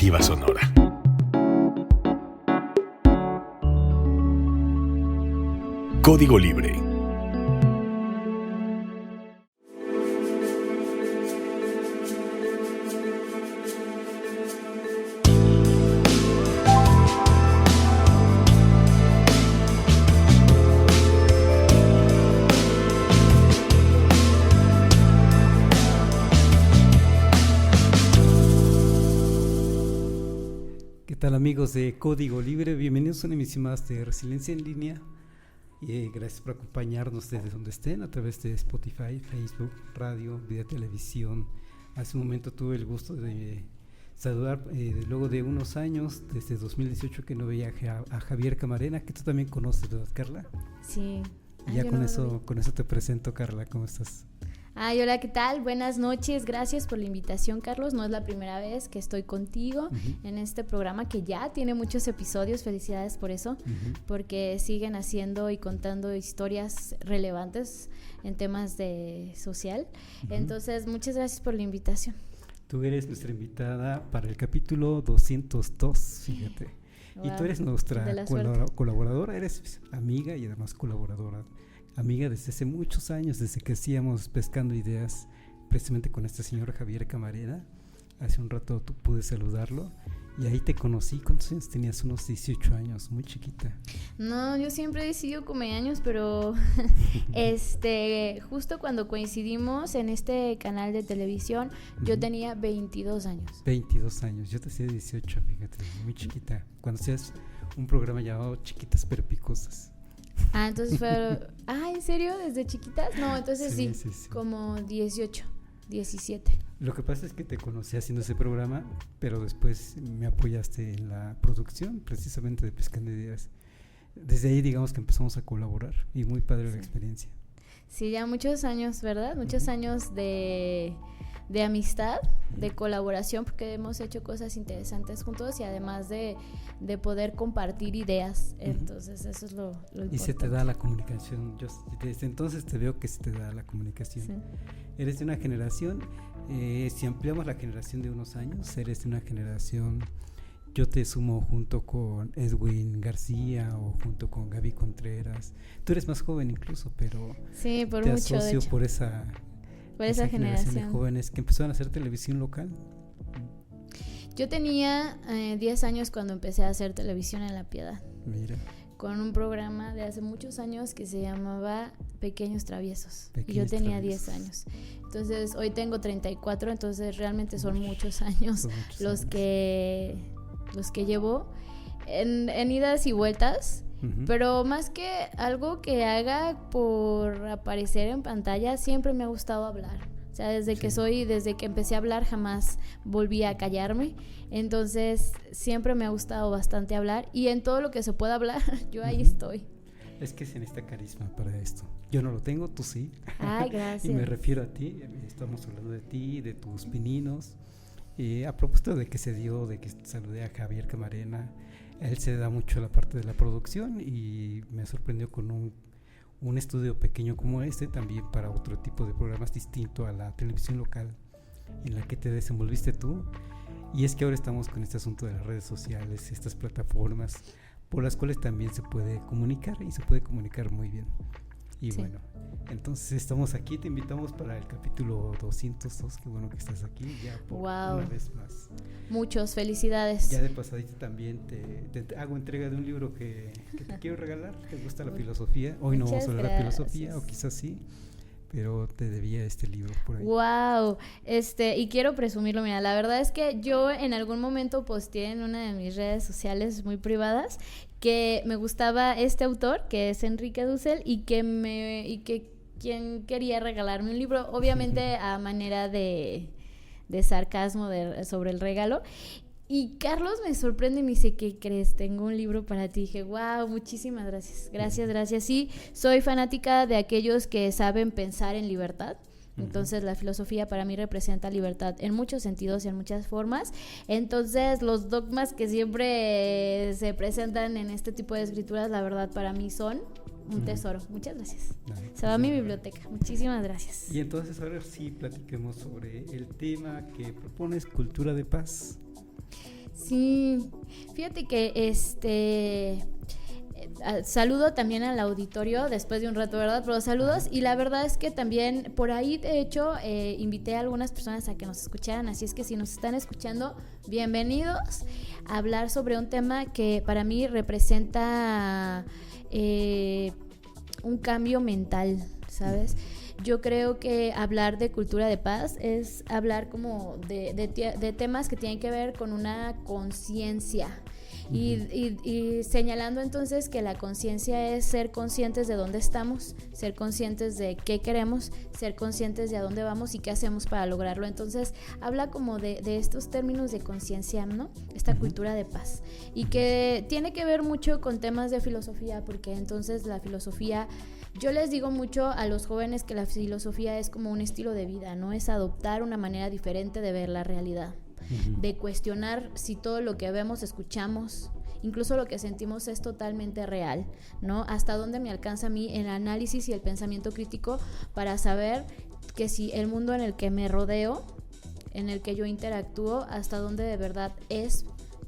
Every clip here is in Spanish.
Alternativa Sonora. Código Libre. ¿Qué tal, amigos de Código Libre? Bienvenidos a una emisión más de Resiliencia en Línea. Gracias por acompañarnos desde donde estén, a través de Spotify, Facebook, radio, video, televisión. Hace un momento tuve el gusto de saludar, luego de unos años, desde 2018 que no veía a Javier Camarena, que tú también conoces, ¿verdad, Carla? Sí. Y ya con eso te presento, Carla. ¿Cómo estás? Hola, ¿qué tal? Buenas noches, gracias por la invitación, Carlos. No es la primera vez que estoy contigo en este programa que ya tiene muchos episodios. Felicidades por eso, porque siguen haciendo y contando historias relevantes en temas de social. Entonces, muchas gracias por la invitación. Tú eres nuestra invitada para el capítulo 202, fíjate. Wow. Y tú eres nuestra colaboradora, eres amiga y además colaboradora. Amiga desde hace muchos años, desde que hacíamos Pescando Ideas, precisamente con este señor Javier Camarena. Hace un rato pude saludarlo y ahí te conocí. ¿Cuántos años tenías? Unos 18 años, muy chiquita. No, yo siempre he decidido come años, pero justo cuando coincidimos en este canal de televisión, yo tenía 22 años. 22 años, yo te hacía 18, fíjate, muy chiquita. Cuando hacías un programa llamado Chiquitas pero Picosas. Entonces fue... ¿en serio? ¿Desde chiquitas? No, entonces sí, como 18, 17. Lo que pasa es que te conocí haciendo ese programa, pero después me apoyaste en la producción, precisamente de Pescando Ideas. Desde ahí, digamos que empezamos a colaborar y muy padre la experiencia. Sí, ya muchos años, ¿verdad? Muchos años de amistad, de colaboración, porque hemos hecho cosas interesantes juntos y además de poder compartir ideas. Entonces eso es lo importante. Y se te da la comunicación. Yo desde entonces te veo que se te da la comunicación. Sí. Eres de una generación, si ampliamos la generación de unos años, eres de una generación, yo te sumo junto con Edwin García o junto con Gaby Contreras. Tú eres más joven incluso, pero sí, por te mucho, asocio por esa generación de jóvenes que empezaron a hacer televisión local. Yo tenía 10 años cuando empecé a hacer televisión en La Piedad. Mira. Con un programa de hace muchos años que se llamaba Pequeños Traviesos. Y yo tenía 10 años. Entonces, hoy tengo 34, entonces realmente son muchos años los que llevo en idas y vueltas. Pero más que algo que haga por aparecer en pantalla, siempre me ha gustado hablar. O sea, desde que empecé a hablar jamás volví a callarme. Entonces siempre me ha gustado bastante hablar y en todo lo que se pueda hablar, yo ahí estoy. Es que se necesita carisma para esto. Yo no lo tengo, tú sí. Ay, gracias. Y me refiero a ti, estamos hablando de ti, de tus pininos. A propósito de que de que saludé a Javier Camarena, él se da mucho a la parte de la producción y me sorprendió con un estudio pequeño como este, también para otro tipo de programas distinto a la televisión local en la que te desenvolviste tú. Y es que ahora estamos con este asunto de las redes sociales, estas plataformas por las cuales también se puede comunicar y se puede comunicar muy bien. Y bueno, entonces estamos aquí, te invitamos para el capítulo 202, qué bueno que estás aquí ya por una vez más. Muchos, felicidades. Ya de pasadito también te hago entrega de un libro que te quiero regalar, ¿te gusta la filosofía? Hoy no vamos a hablar de filosofía, o quizás sí, pero te debía este libro por ahí. Wow, y quiero presumirlo, mira, la verdad es que yo en algún momento posteé en una de mis redes sociales muy privadas que me gustaba este autor, que es Enrique Dussel, y que quien quería regalarme un libro, obviamente a manera de sarcasmo sobre el regalo. Y Carlos me sorprende y me dice, ¿qué crees? Tengo un libro para ti. Y dije, wow, muchísimas gracias. Gracias. Sí, soy fanática de aquellos que saben pensar en libertad. Entonces la filosofía para mí representa libertad en muchos sentidos y en muchas formas. Entonces los dogmas que siempre se presentan en este tipo de escrituras, la verdad para mí son un tesoro. Muchas gracias. Se va a mi biblioteca. Muchísimas gracias. Y entonces ahora sí platiquemos sobre el tema que propones, cultura de paz. Sí, fíjate que saludo también al auditorio después de un rato, ¿verdad? Pero saludos, y la verdad es que también por ahí, de hecho, invité a algunas personas a que nos escucharan, así es que si nos están escuchando, bienvenidos a hablar sobre un tema que para mí representa un cambio mental, ¿sabes? Yo creo que hablar de cultura de paz es hablar como de temas que tienen que ver con una conciencia. Y señalando entonces que la conciencia es ser conscientes de dónde estamos, ser conscientes de qué queremos, ser conscientes de a dónde vamos y qué hacemos para lograrlo. Entonces habla como de estos términos de conciencia, ¿no? Esta cultura de paz, y que tiene que ver mucho con temas de filosofía, porque entonces la filosofía, yo les digo mucho a los jóvenes que la filosofía es como un estilo de vida, ¿no? Es adoptar una manera diferente de ver la realidad, de cuestionar si todo lo que vemos, escuchamos, incluso lo que sentimos es totalmente real, ¿no? Hasta dónde me alcanza a mí el análisis y el pensamiento crítico para saber que si el mundo en el que me rodeo, en el que yo interactúo, hasta dónde de verdad es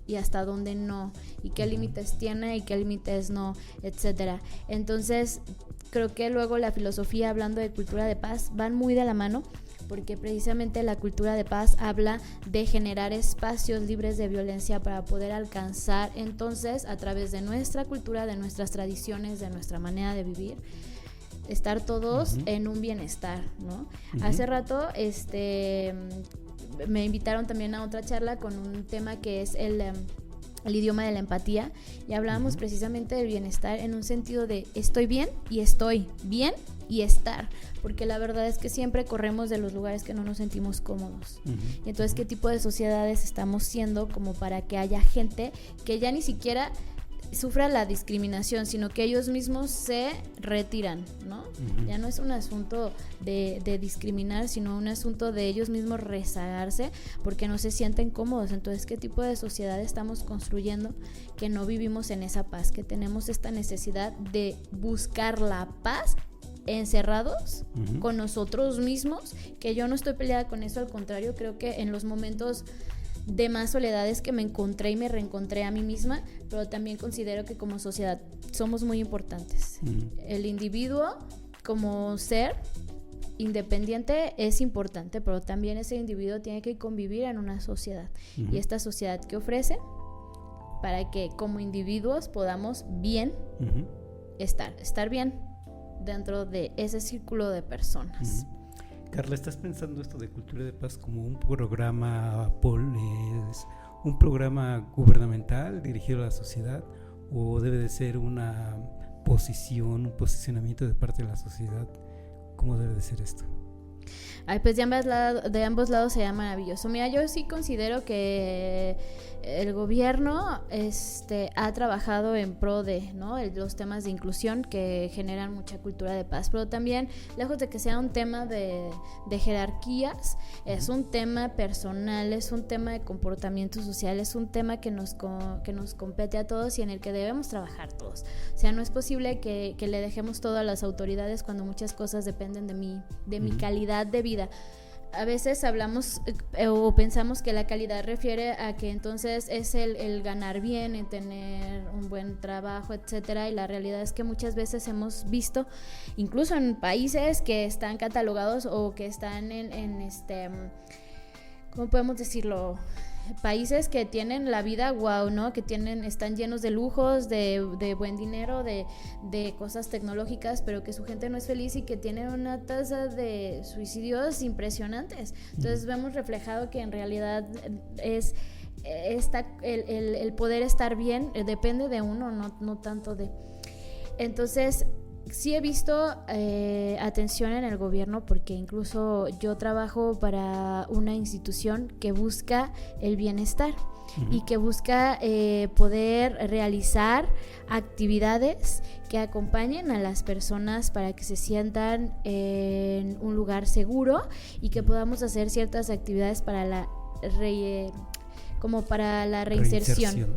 y hasta dónde no, y qué límites tiene y qué límites no, etcétera. Entonces, creo que luego la filosofía, hablando de cultura de paz, van muy de la mano, porque precisamente la cultura de paz habla de generar espacios libres de violencia para poder alcanzar entonces, a través de nuestra cultura, de nuestras tradiciones, de nuestra manera de vivir, estar todos en un bienestar, ¿no? Hace rato me invitaron también a otra charla con un tema que es el idioma de la empatía, y hablábamos precisamente del bienestar en un sentido de estoy bien y estoy bien y estar, porque la verdad es que siempre corremos de los lugares que no nos sentimos cómodos. Y entonces, ¿qué tipo de sociedades estamos siendo como para que haya gente que ya ni siquiera sufra la discriminación, sino que ellos mismos se retiran, ¿no? Ya no es un asunto de discriminar, sino un asunto de ellos mismos rezagarse porque no se sienten cómodos. Entonces, ¿qué tipo de sociedad estamos construyendo que no vivimos en esa paz, que tenemos esta necesidad de buscar la paz encerrados con nosotros mismos? Que yo no estoy peleada con eso, al contrario, creo que en los momentos de más soledades que me encontré y me reencontré a mí misma, pero también considero que como sociedad somos muy importantes. El individuo como ser independiente es importante, pero también ese individuo tiene que convivir en una sociedad, y esta sociedad que ofrece para que como individuos podamos bien estar bien dentro de ese círculo de personas. Carla, ¿estás pensando esto de cultura de paz como un programa, es un programa gubernamental dirigido a la sociedad, o debe de ser una posición, un posicionamiento de parte de la sociedad? ¿Cómo debe de ser esto? Ay, pues de ambos lados sería maravilloso. Mira, yo sí considero que el gobierno ha trabajado en pro de, ¿no?, los temas de inclusión que generan mucha cultura de paz, pero también, lejos de que sea un tema de jerarquías, es un tema personal, es un tema de comportamiento social, es un tema que nos compete a todos y en el que debemos trabajar todos. O sea, no es posible que le dejemos todo a las autoridades cuando muchas cosas dependen de mi calidad de vida. A veces hablamos o pensamos que la calidad refiere a que entonces es el ganar bien, el tener un buen trabajo, etcétera, y la realidad es que muchas veces hemos visto, incluso en países que están catalogados o que están en ¿cómo podemos decirlo?, países que tienen la vida wow, ¿no? Que están llenos de lujos, de buen dinero, de cosas tecnológicas, pero que su gente no es feliz y que tienen una tasa de suicidios impresionantes. Entonces vemos reflejado que en realidad es el poder estar bien depende de uno, no tanto de. Entonces, sí he visto atención en el gobierno, porque incluso yo trabajo para una institución que busca el bienestar y que busca poder realizar actividades que acompañen a las personas para que se sientan en un lugar seguro y que podamos hacer ciertas actividades para la reinserción.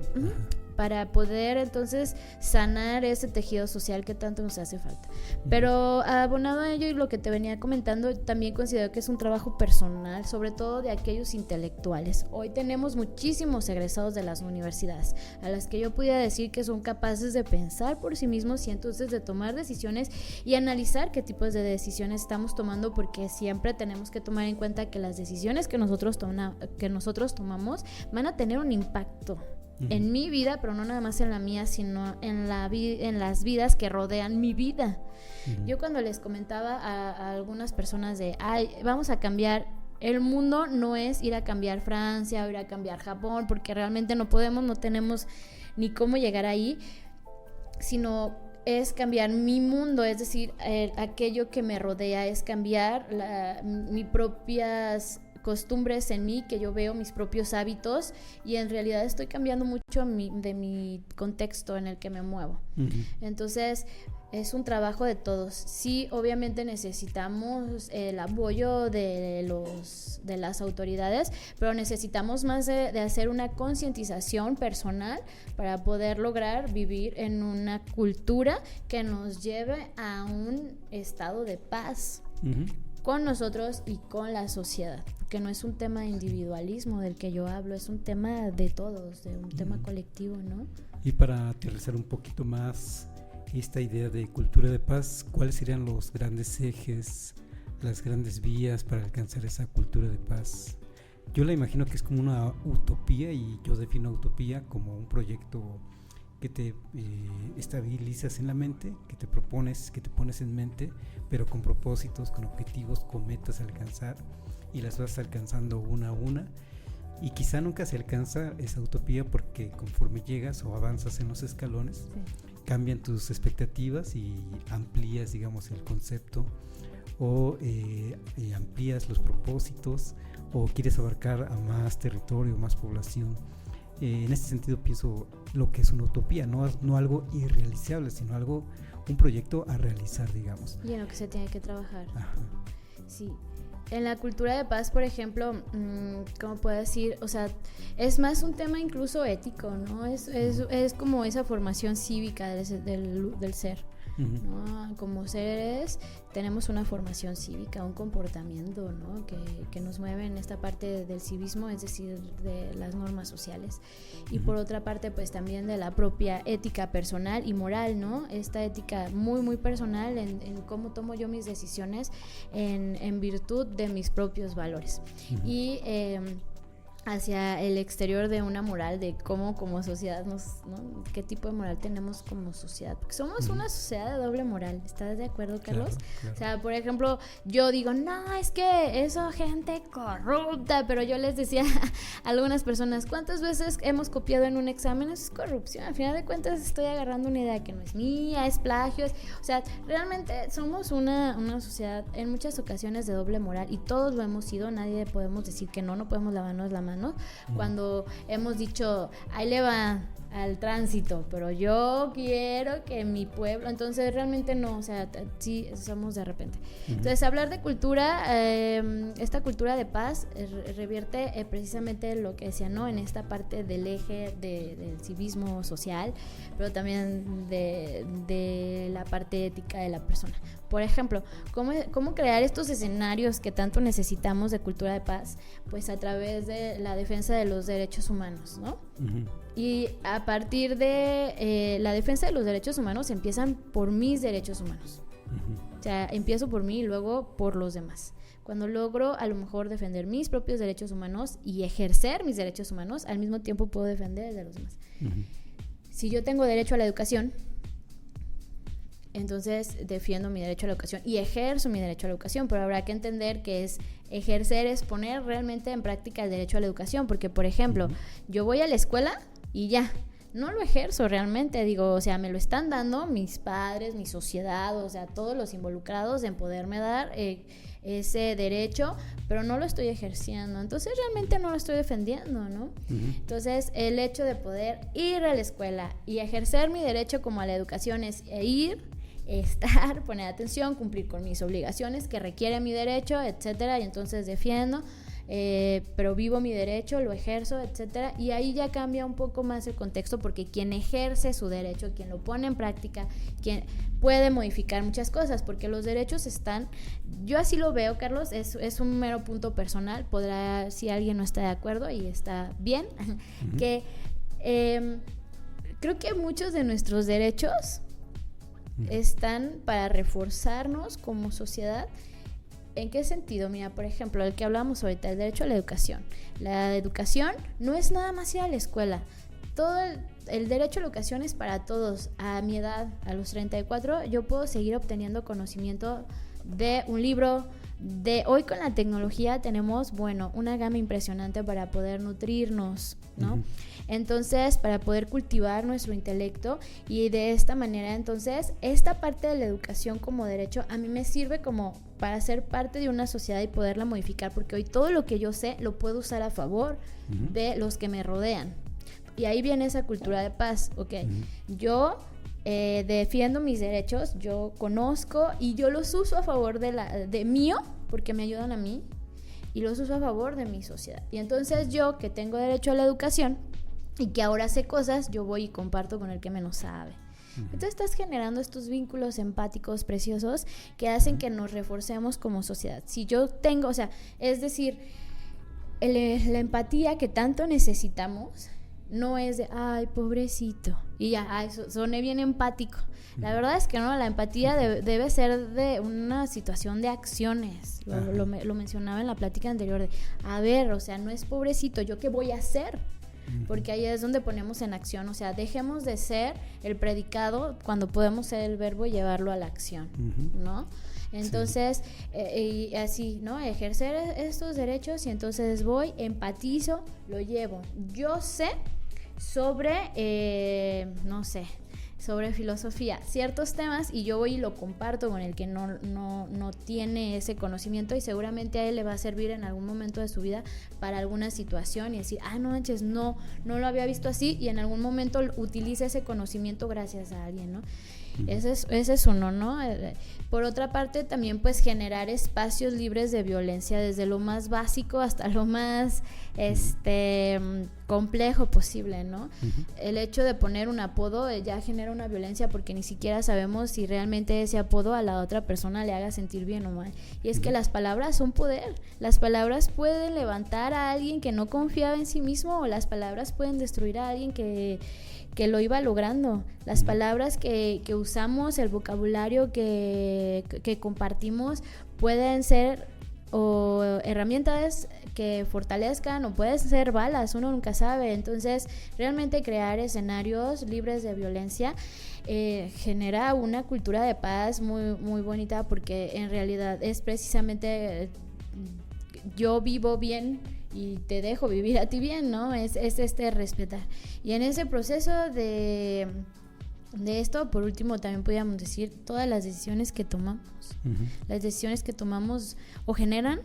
para poder entonces sanar ese tejido social que tanto nos hace falta. Pero abonado a ello y lo que te venía comentando, también considero que es un trabajo personal, sobre todo de aquellos intelectuales. Hoy tenemos muchísimos egresados de las universidades, a las que yo pudiera decir que son capaces de pensar por sí mismos y entonces de tomar decisiones y analizar qué tipos de decisiones estamos tomando, porque siempre tenemos que tomar en cuenta que las decisiones que nosotros tomamos van a tener un impacto en mi vida, pero no nada más en la mía, sino en las vidas que rodean mi vida. Yo cuando les comentaba a algunas personas de, vamos a cambiar el mundo, no es ir a cambiar Francia o ir a cambiar Japón, porque realmente no podemos, no tenemos ni cómo llegar ahí, sino es cambiar mi mundo, es decir, aquello que me rodea, es cambiar mis propias costumbres en mí, que yo veo mis propios hábitos, y en realidad estoy cambiando mucho de mi contexto en el que me muevo. Entonces es un trabajo de todos. Sí, obviamente necesitamos el apoyo de las autoridades, pero necesitamos más de hacer una concientización personal para poder lograr vivir en una cultura que nos lleve a un estado de paz con nosotros y con la sociedad, porque no es un tema de individualismo del que yo hablo, es un tema de todos, de un tema colectivo, ¿no? Y para aterrizar un poquito más esta idea de cultura de paz, ¿cuáles serían los grandes ejes, las grandes vías para alcanzar esa cultura de paz? Yo la imagino que es como una utopía, y yo defino utopía como un proyecto que te estabilizas en la mente, que te propones, que te pones en mente, pero con propósitos, con objetivos, con metas a alcanzar, y las vas alcanzando una a una, y quizá nunca se alcanza esa utopía porque conforme llegas o avanzas en los escalones, cambian tus expectativas y amplías, digamos, el concepto, o amplías los propósitos, o quieres abarcar a más territorio, más población. En este sentido pienso lo que es una utopía, no algo irrealizable, sino un proyecto a realizar, digamos. Y en lo que se tiene que trabajar. Ajá. Sí. En la cultura de paz, por ejemplo, ¿cómo puedo decir? O sea, es más un tema incluso ético, ¿no? Es como esa formación cívica del ser, ¿no? Como seres tenemos una formación cívica, un comportamiento, ¿no? que nos mueve en esta parte del civismo, es decir, de las normas sociales. Y por otra parte, pues también de la propia ética personal y moral, ¿no? Esta ética muy, muy personal en cómo tomo yo mis decisiones en virtud de mis propios valores. Y hacia el exterior de una moral, de cómo como sociedad ¿no? qué tipo de moral tenemos como sociedad, porque somos una sociedad de doble moral. ¿Estás de acuerdo, Carlos? Claro. O sea, por ejemplo, yo digo, no, es que eso gente corrupta, pero yo les decía a algunas personas, ¿cuántas veces hemos copiado en un examen? Eso es corrupción. Al final de cuentas estoy agarrando una idea que no es mía, es plagio, o sea, realmente somos una sociedad en muchas ocasiones de doble moral, y todos lo hemos sido. Nadie podemos decir que no podemos lavarnos la mano cuando hemos dicho, ahí le va al tránsito, pero yo quiero que mi pueblo, entonces realmente no, o sea, sí somos de repente. Entonces hablar de cultura, esta cultura de paz revierte precisamente lo que decía, ¿no? En esta parte del eje del civismo social, pero también de la parte ética de la persona. Por ejemplo, ¿cómo crear estos escenarios que tanto necesitamos de cultura de paz? Pues a través de la defensa de los derechos humanos, ¿no? Y a partir de la defensa de los derechos humanos empiezan por mis derechos humanos. O sea, empiezo por mí y luego por los demás. Cuando logro a lo mejor defender mis propios derechos humanos y ejercer mis derechos humanos, al mismo tiempo puedo defender el de los demás. Si yo tengo derecho a la educación, entonces defiendo mi derecho a la educación y ejerzo mi derecho a la educación, pero habrá que entender que ejercer es poner realmente en práctica el derecho a la educación, porque por ejemplo, yo voy a la escuela y ya, no lo ejerzo realmente, digo, o sea, me lo están dando mis padres, mi sociedad, o sea, todos los involucrados en poderme dar ese derecho, pero no lo estoy ejerciendo, entonces realmente no lo estoy defendiendo, ¿no? Entonces el hecho de poder ir a la escuela y ejercer mi derecho como a la educación es ir, estar, poner atención, cumplir con mis obligaciones que requiere mi derecho, etcétera, y entonces defiendo pero vivo mi derecho, lo ejerzo, etcétera, y ahí ya cambia un poco más el contexto, porque quien ejerce su derecho, quien lo pone en práctica, quien puede modificar muchas cosas, porque los derechos están, yo así lo veo, Carlos, es un mero punto personal, podrá, si alguien no está de acuerdo y está bien, que creo que muchos de nuestros derechos están para reforzarnos como sociedad. ¿En qué sentido? Mira, por ejemplo, el que hablamos ahorita, el derecho a la educación. La educación no es nada más ir a la escuela. Todo el derecho a la educación es para todos. A mi edad, a los 34, yo puedo seguir obteniendo conocimiento de un libro. Hoy con la tecnología tenemos, bueno, una gama impresionante para poder nutrirnos, ¿no? Entonces, para poder cultivar nuestro intelecto, y de esta manera, entonces, esta parte de la educación como derecho a mí me sirve como para ser parte de una sociedad y poderla modificar, porque hoy todo lo que yo sé lo puedo usar a favor de los que me rodean. Y ahí viene esa cultura de paz, ¿ok? Yo defiendo mis derechos, yo conozco y yo los uso a favor de mío, porque me ayudan a mí, y los uso a favor de mi sociedad. Y entonces yo, que tengo derecho a la educación y que ahora sé cosas, yo voy y comparto con el que menos sabe. Entonces estás generando estos vínculos empáticos preciosos que hacen que nos reforcemos como sociedad. Si yo tengo, o sea, es decir, la empatía que tanto necesitamos no es de, ay, pobrecito, y ya, ay, soné bien empático. La verdad es que no, la empatía debe ser de una situación de acciones. Lo mencionaba en la plática anterior de, a ver, o sea, no es pobrecito, ¿yo qué voy a hacer? Porque ahí es donde ponemos en acción, o sea, dejemos de ser el predicado cuando podemos ser el verbo y llevarlo a la acción, ¿no? Entonces, y así, ¿no? Ejercer estos derechos, y entonces voy, empatizo, lo llevo. Yo sé sobre, no sé, sobre filosofía, ciertos temas, y yo voy y lo comparto con el que no tiene ese conocimiento, y seguramente a él le va a servir en algún momento de su vida para alguna situación, y decir, no manches, no lo había visto así, y en algún momento utiliza ese conocimiento gracias a alguien, ¿no? Ese es uno, ¿no? Por otra parte, también pues generar espacios libres de violencia, desde lo más básico hasta lo más complejo posible, ¿no? El hecho de poner un apodo ya genera una violencia, porque ni siquiera sabemos si realmente ese apodo a la otra persona le haga sentir bien o mal. Y es que las palabras son poder. Las palabras pueden levantar a alguien que no confiaba en sí mismo, o las palabras pueden destruir a alguien que lo iba logrando. Las palabras que usamos, el vocabulario que compartimos, pueden ser o herramientas que fortalezcan, o pueden ser balas, uno nunca sabe. Entonces, realmente crear escenarios libres de violencia genera una cultura de paz muy, muy bonita, porque en realidad es precisamente yo vivo bien y te dejo vivir a ti bien, ¿no? Es respetar. Y en ese proceso de esto, por último, también podríamos decir todas las decisiones que tomamos. Las decisiones que tomamos o generan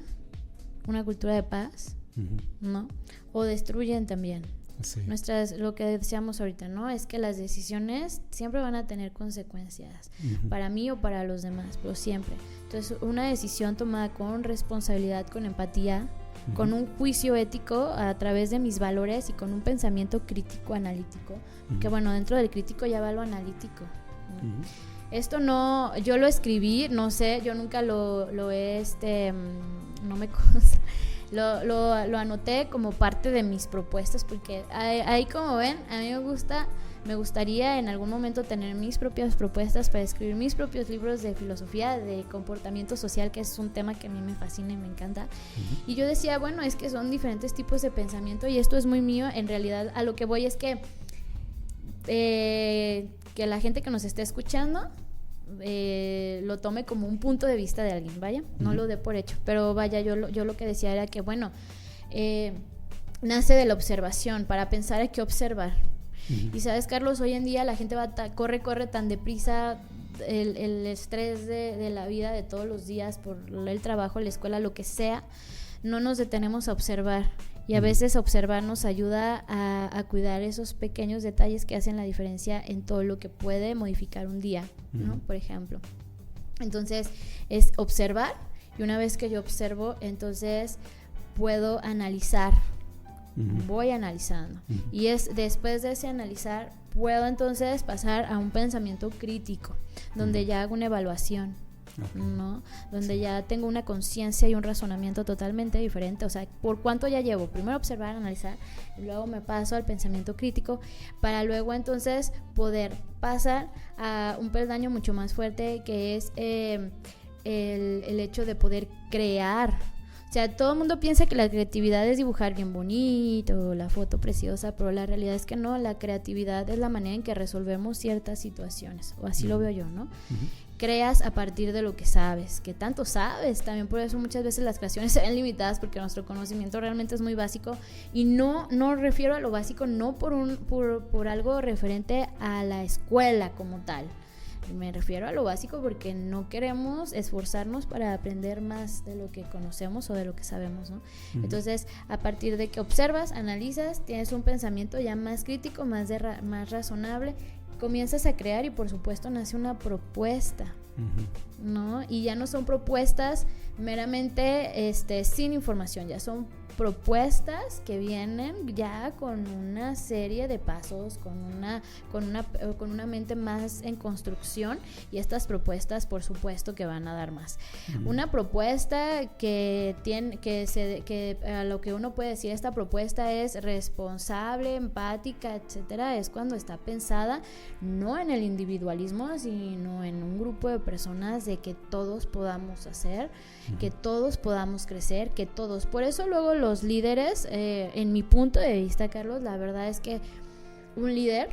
una cultura de paz, ¿no? O destruyen también. Sí. Lo que decíamos ahorita, ¿no? Es que las decisiones siempre van a tener consecuencias, para mí o para los demás, pero siempre. Entonces, una decisión tomada con responsabilidad, con empatía, con un juicio ético a través de mis valores, y con un pensamiento crítico analítico, que bueno, dentro del crítico ya va lo analítico, ¿no? Esto no, yo lo escribí, no sé, yo nunca lo he, no me consta, lo anoté como parte de mis propuestas, porque ahí como ven, a mí me gustaría en algún momento tener mis propias propuestas para escribir mis propios libros de filosofía, de comportamiento social, que es un tema que a mí me fascina y me encanta. Y yo decía, bueno, es que son diferentes tipos de pensamiento, y esto es muy mío. En realidad, a lo que voy es que la gente que nos esté escuchando lo tome como un punto de vista de alguien, vaya, no lo dé por hecho, pero vaya, yo lo que decía era que, bueno, nace de la observación. Para pensar hay que observar. Y sabes, Carlos, hoy en día la gente corre tan deprisa, el estrés de la vida de todos los días, por el trabajo, la escuela, lo que sea, no nos detenemos a observar. Y a veces observar nos ayuda a cuidar esos pequeños detalles que hacen la diferencia en todo lo que puede modificar un día, ¿no? Por ejemplo. Entonces, es observar, y una vez que yo observo, entonces puedo analizar. Voy analizando. Y después de ese analizar, puedo entonces pasar a un pensamiento crítico, donde ya hago una evaluación, ¿no? Donde ya tengo una conciencia y un razonamiento totalmente diferente. O sea, ¿por cuánto ya llevo? Primero observar, analizar, luego me paso al pensamiento crítico, para luego entonces poder pasar a un peldaño mucho más fuerte, que es el hecho de poder crear. O sea, todo el mundo piensa que la creatividad es dibujar bien bonito, la foto preciosa, pero la realidad es que no. La creatividad es la manera en que resolvemos ciertas situaciones, o así lo veo yo, ¿no? Creas a partir de lo que sabes, que tanto sabes. También por eso muchas veces las creaciones se ven limitadas, porque nuestro conocimiento realmente es muy básico, y no refiero a lo básico no por algo referente a la escuela como tal. Me refiero a lo básico porque no queremos esforzarnos para aprender más de lo que conocemos o de lo que sabemos, ¿no? Entonces, a partir de que observas, analizas, tienes un pensamiento ya más crítico, más razonable, comienzas a crear, y por supuesto nace una propuesta, ¿no? Y ya no son propuestas meramente sin información, ya son propuestas que vienen ya con una serie de pasos, con una mente más en construcción, y estas propuestas por supuesto que van a dar más. Una propuesta que a lo que uno puede decir, esta propuesta es responsable, empática, etcétera, es cuando está pensada no en el individualismo, sino en un grupo de personas, de que todos podamos hacer, que todos podamos crecer, que todos. Por eso luego los líderes, en mi punto de vista, Carlos, la verdad es que un líder,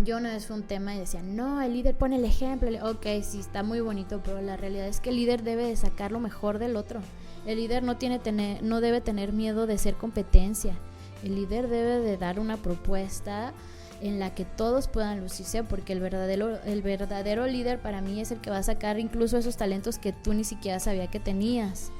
yo una vez fue un tema y decía, no, el líder pone el ejemplo. Ok, sí, está muy bonito, pero la realidad es que el líder debe de sacar lo mejor del otro. El líder no debe tener miedo de ser competencia. El líder debe de dar una propuesta en la que todos puedan lucirse, porque el verdadero líder para mí es el que va a sacar incluso esos talentos que tú ni siquiera sabías que tenías,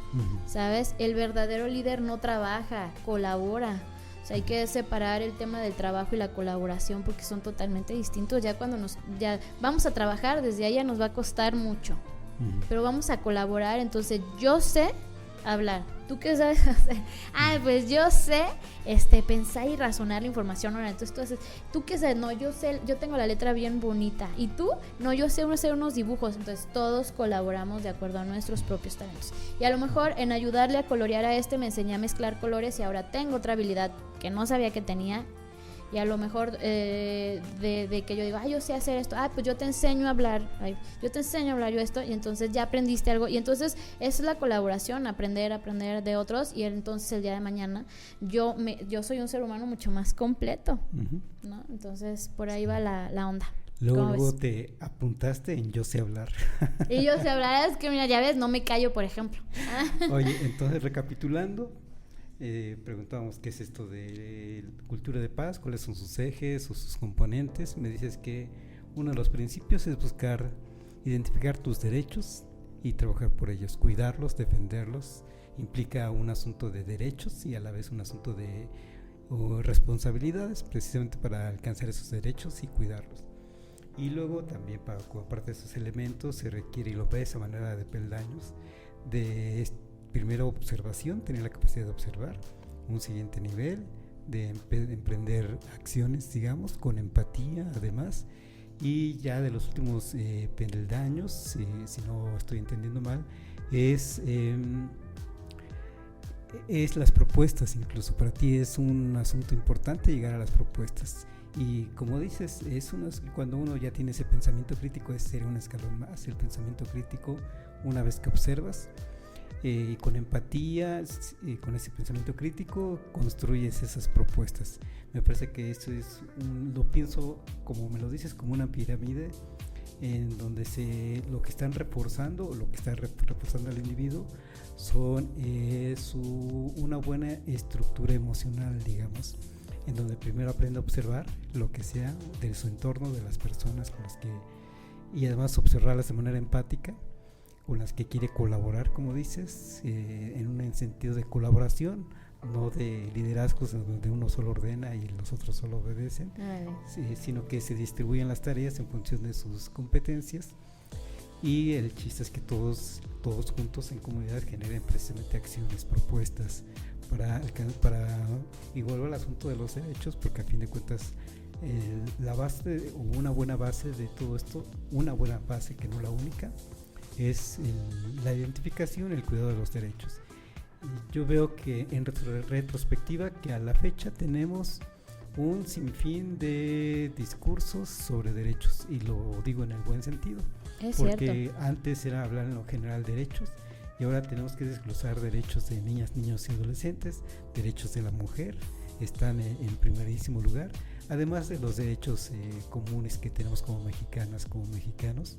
¿sabes? El verdadero líder no trabaja, colabora. O sea, hay que separar el tema del trabajo y la colaboración, porque son totalmente distintos. Ya cuando ya vamos a trabajar, desde ahí ya nos va a costar mucho, pero vamos a colaborar. Entonces yo sé hablar, ¿tú qué sabes hacer? Pues yo sé pensar y razonar la información. Ahora, entonces ¿tú qué sabes? No, yo sé, yo tengo la letra bien bonita. ¿Y tú? No, yo sé hacer unos dibujos. Entonces todos colaboramos de acuerdo a nuestros propios talentos. Y a lo mejor en ayudarle a colorear a me enseñé a mezclar colores, y ahora tengo otra habilidad que no sabía que tenía. Y a lo mejor de que yo digo, yo sé hacer esto, pues yo te enseño a hablar, yo yo esto, y entonces ya aprendiste algo. Y entonces esa es la colaboración, aprender de otros, y entonces el día de mañana yo soy un ser humano mucho más completo, ¿no? Entonces por ahí va la onda. Luego te apuntaste en yo sé hablar. Y yo sé hablar, es que mira, ya ves, no me callo, por ejemplo. Oye, entonces recapitulando, preguntábamos qué es esto de cultura de paz, cuáles son sus ejes o sus componentes. Me dices que uno de los principios es buscar identificar tus derechos y trabajar por ellos, cuidarlos, defenderlos. Implica un asunto de derechos y a la vez un asunto de responsabilidades, precisamente para alcanzar esos derechos y cuidarlos. Y luego también, aparte de esos elementos, se requiere, y lo ves a manera de peldaños, de primero observación, tener la capacidad de observar. Un siguiente nivel de emprender acciones, digamos, con empatía además. Y ya de los últimos peldaños, si no estoy entendiendo mal, es las propuestas. Incluso para ti es un asunto importante llegar a las propuestas. Y como dices, cuando uno ya tiene ese pensamiento crítico, sería un escalón más. El pensamiento crítico, una vez que observas, y con empatía, con ese pensamiento crítico, construyes esas propuestas. Me parece que esto lo pienso, como me lo dices, como una pirámide en donde lo que están reforzando, o lo que está reforzando al individuo, son una buena estructura emocional, digamos, en donde primero aprende a observar lo que sea de su entorno, de las personas con las que, y además observarlas de manera empática, con las que quiere colaborar, como dices, en un sentido de colaboración, no de liderazgos donde uno solo ordena y los otros solo obedecen, sino que se distribuyen las tareas en función de sus competencias. y el chiste es que todos juntos en comunidad generen precisamente acciones, propuestas para y vuelvo al asunto de los derechos, porque a fin de cuentas la base o una buena base de todo esto, una buena base que no la única, es la identificación, el cuidado de los derechos. Y yo veo que en retrospectiva que a la fecha tenemos un sinfín de discursos sobre derechos, y lo digo en el buen sentido, es porque cierto. antes era hablar en lo general derechos, y ahora tenemos que desglosar derechos de niñas, niños y adolescentes, derechos de la mujer están en primerísimo lugar, además de los derechos comunes que tenemos como mexicanas, como mexicanos.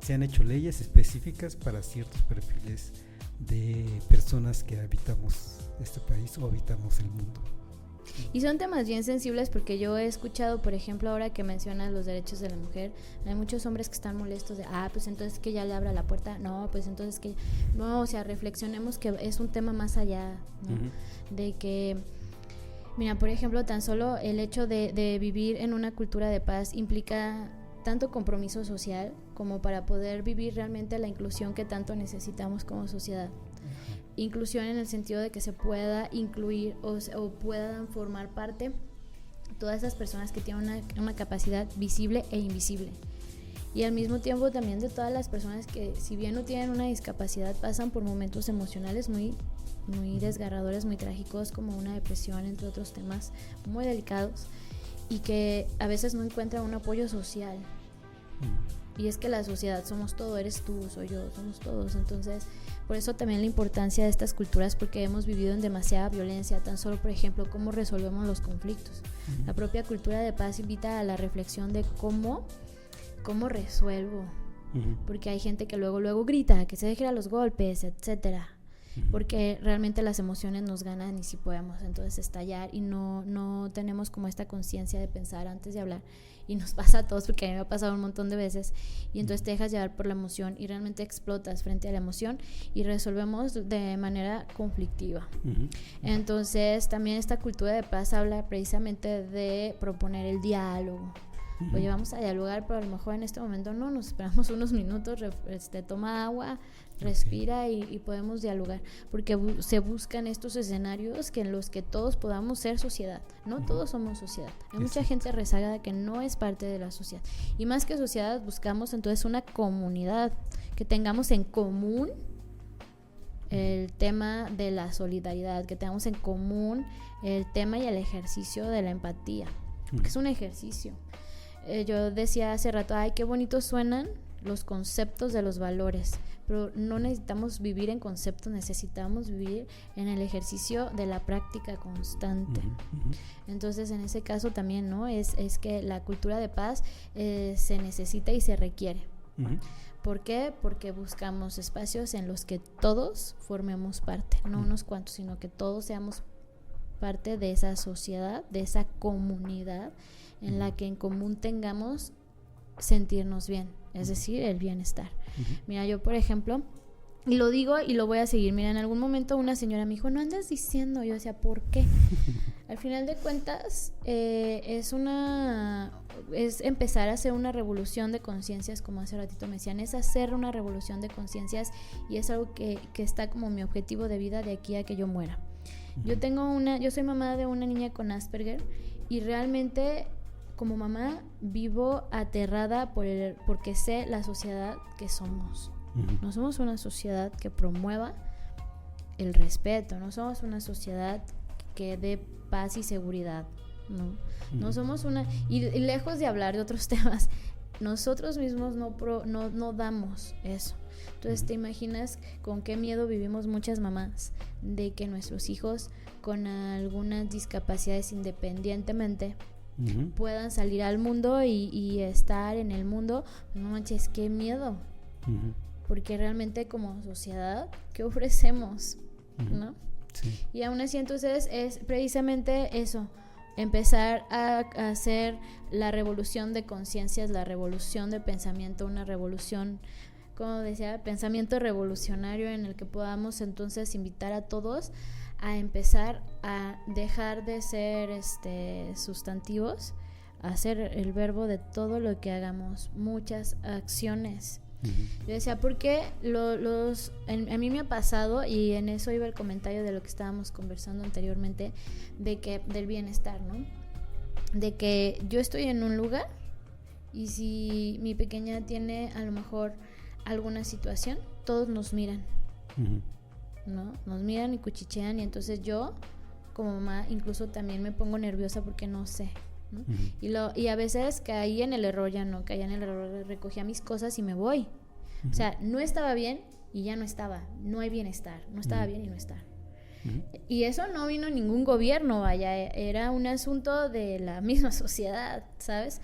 Se han hecho leyes específicas para ciertos perfiles de personas que habitamos este país o habitamos el mundo. Y son temas bien sensibles, porque yo he escuchado, por ejemplo, ahora que mencionas los derechos de la mujer, hay muchos hombres que están molestos de, pues entonces que ya le abra la puerta, no, pues entonces que, no, o sea, reflexionemos que es un tema más allá, ¿no? Uh-huh. De que, mira, por ejemplo, tan solo el hecho de vivir en una cultura de paz implica tanto compromiso social como para poder vivir realmente la inclusión que tanto necesitamos como sociedad. Inclusión en el sentido de que se pueda incluir o puedan formar parte todas esas personas que tienen una capacidad visible e invisible, y al mismo tiempo también de todas las personas que, si bien no tienen una discapacidad, pasan por momentos emocionales muy desgarradores, muy trágicos, como una depresión, entre otros temas muy delicados, y que a veces no encuentran un apoyo social. Y es que la sociedad somos todo, eres tú, soy yo, somos todos. Entonces, por eso también la importancia de estas culturas, porque hemos vivido en demasiada violencia. Tan solo, por ejemplo, cómo resolvemos los conflictos. Uh-huh. La propia cultura de paz invita a la reflexión de cómo resuelvo. Uh-huh. Porque hay gente que luego grita, que se deje a los golpes, etcétera. Uh-huh. Porque realmente las emociones nos ganan y si podemos entonces estallar, y no tenemos como esta conciencia de pensar antes de hablar. Y nos pasa a todos, porque a mí me ha pasado un montón de veces, y entonces te dejas llevar por la emoción y realmente explotas frente a la emoción y resolvemos de manera conflictiva. Uh-huh. Entonces también esta cultura de paz habla precisamente de proponer el diálogo. Uh-huh. Oye, vamos a dialogar, pero a lo mejor en este momento no, nos esperamos unos minutos, toma agua, respira, okay, y podemos dialogar, porque se buscan estos escenarios en los que todos podamos ser sociedad. No, uh-huh, todos somos sociedad. Hay mucha gente rezagada que no es parte de la sociedad, y más que sociedad buscamos entonces una comunidad, que tengamos en común el tema de la solidaridad, que tengamos en común el tema y el ejercicio de la empatía, uh-huh, que es un ejercicio. Yo decía hace rato, qué bonitos suenan los conceptos de los valores, pero no necesitamos vivir en conceptos, necesitamos vivir en el ejercicio de la práctica constante. Uh-huh. Entonces, en ese caso también, ¿no? Es que la cultura de paz se necesita y se requiere. Uh-huh. ¿Por qué? Porque buscamos espacios en los que todos formemos parte, no unos cuantos, sino que todos seamos parte de esa sociedad, de esa comunidad en la que en común tengamos sentirnos bien, es decir, el bienestar. Uh-huh. Mira, yo por ejemplo, y lo digo y lo voy a seguir, mira, en algún momento una señora me dijo, no andas diciendo, yo decía, ¿por qué? Al final de cuentas, es empezar a hacer una revolución de conciencias, como hace ratito me decían, es hacer una revolución de conciencias, y es algo que está como mi objetivo de vida de aquí a que yo muera. Uh-huh. Yo soy mamá de una niña con Asperger, y realmente como mamá vivo aterrada porque sé la sociedad que somos. Uh-huh. No somos una sociedad que promueva el respeto, no somos una sociedad que dé paz y seguridad, ¿no? Uh-huh. No somos y lejos de hablar de otros temas, nosotros mismos no damos eso. Entonces, ¿te imaginas con qué miedo vivimos muchas mamás de que nuestros hijos con algunas discapacidades, independientemente, uh-huh, puedan salir al mundo y estar en el mundo? No manches, qué miedo. Uh-huh. Porque realmente como sociedad, ¿qué ofrecemos? Uh-huh. ¿No? Sí. Y aún así, entonces, es precisamente eso, empezar a hacer la revolución de conciencias, la revolución de pensamiento, una revolución, como decía, pensamiento revolucionario, en el que podamos entonces invitar a todos a empezar a dejar de ser sustantivos, a ser el verbo de todo lo que hagamos, muchas acciones Yo decía, ¿por qué a mí me ha pasado, y en eso iba el comentario de lo que estábamos conversando anteriormente, del bienestar, ¿no? De que yo estoy en un lugar y si mi pequeña tiene a lo mejor alguna situación, todos nos miran, ¿no? Nos miran y cuchichean, y entonces yo como mamá incluso también me pongo nerviosa porque no sé, ¿no? Y a veces caía en el error, recogía mis cosas y me voy. O sea, no estaba bien y ya no estaba, no hay bienestar, no estaba bien y no está. Y eso no vino ningún gobierno, vaya, era un asunto de la misma sociedad, ¿sabes?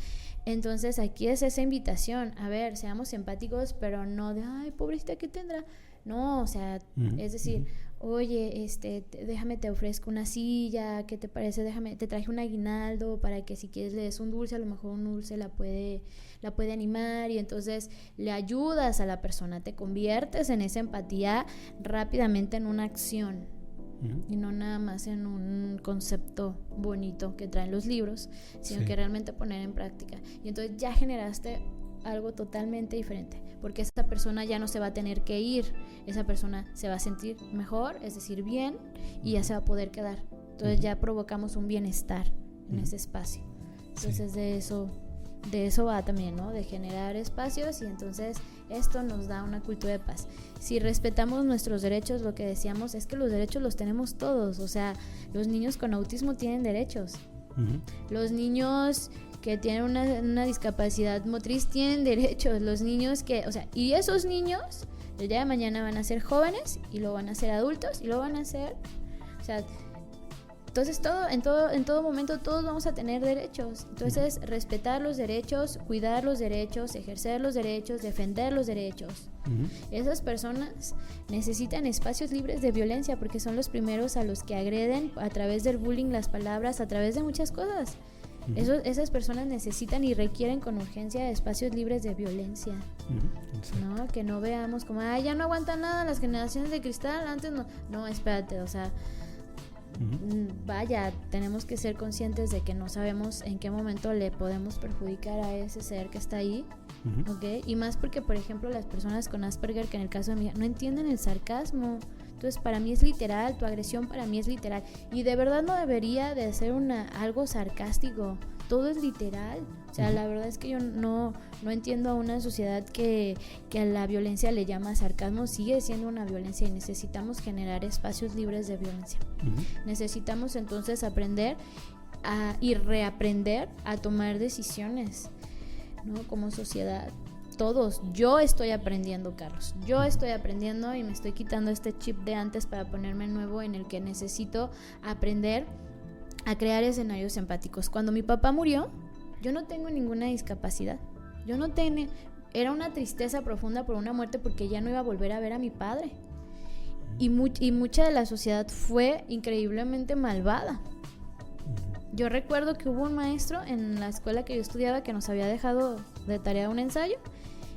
Entonces aquí es esa invitación, a ver, seamos empáticos, pero no de, ay, pobrecita, ¿qué tendrá? No, o sea, es decir, oye, déjame te ofrezco una silla, ¿qué te parece? Te traje un aguinaldo para que si quieres le des un dulce, a lo mejor un dulce la puede animar, y entonces le ayudas a la persona, te conviertes en esa empatía rápidamente en una acción. Y no nada más en un concepto bonito que traen los libros, sino que realmente poner en práctica. Y entonces ya generaste algo totalmente diferente, porque esa persona ya no se va a tener que ir, esa persona se va a sentir mejor, es decir, bien, y ya se va a poder quedar. Entonces ya provocamos un bienestar en ese espacio. Entonces de eso va también, ¿no? De generar espacios, y entonces esto nos da una cultura de paz. Si respetamos nuestros derechos, lo que decíamos es que los derechos los tenemos todos. O sea, los niños con autismo tienen derechos. Los niños que tienen una discapacidad motriz tienen derechos. Los niños y esos niños el día de mañana van a ser jóvenes, y luego van a ser adultos, y luego van a ser, o sea, entonces en todo momento todos vamos a tener derechos. Entonces respetar los derechos, cuidar los derechos, ejercer los derechos, defender los derechos. Esas personas necesitan espacios libres de violencia, porque son los primeros a los que agreden a través del bullying, las palabras, a través de muchas cosas. Esas personas necesitan y requieren con urgencia espacios libres de violencia, ¿no? Que no veamos como, ya no aguantan nada las generaciones de cristal, antes no, espérate, o sea, vaya, tenemos que ser conscientes de que no sabemos en qué momento le podemos perjudicar a ese ser que está ahí, ¿ok? Y más porque, por ejemplo, las personas con Asperger, que en el caso de mi hija, no entienden el sarcasmo. Entonces para mí es literal, tu agresión para mí es literal, y de verdad no debería de ser algo sarcástico, todo es literal. O sea, la verdad es que yo no entiendo a una sociedad que a la violencia le llama sarcasmo. Sigue siendo una violencia, y necesitamos generar espacios libres de violencia. Necesitamos entonces aprender y reaprender a tomar decisiones, ¿no? Como sociedad. Todos, yo estoy aprendiendo, Carlos, yo estoy aprendiendo, y me estoy quitando este chip de antes para ponerme nuevo, en el que necesito aprender a crear escenarios empáticos. Cuando mi papá murió, yo no tengo ninguna discapacidad, era una tristeza profunda por una muerte, porque ya no iba a volver a ver a mi padre, y mucha de la sociedad fue increíblemente malvada. Yo recuerdo que hubo un maestro en la escuela que yo estudiaba que nos había dejado de tarea un ensayo,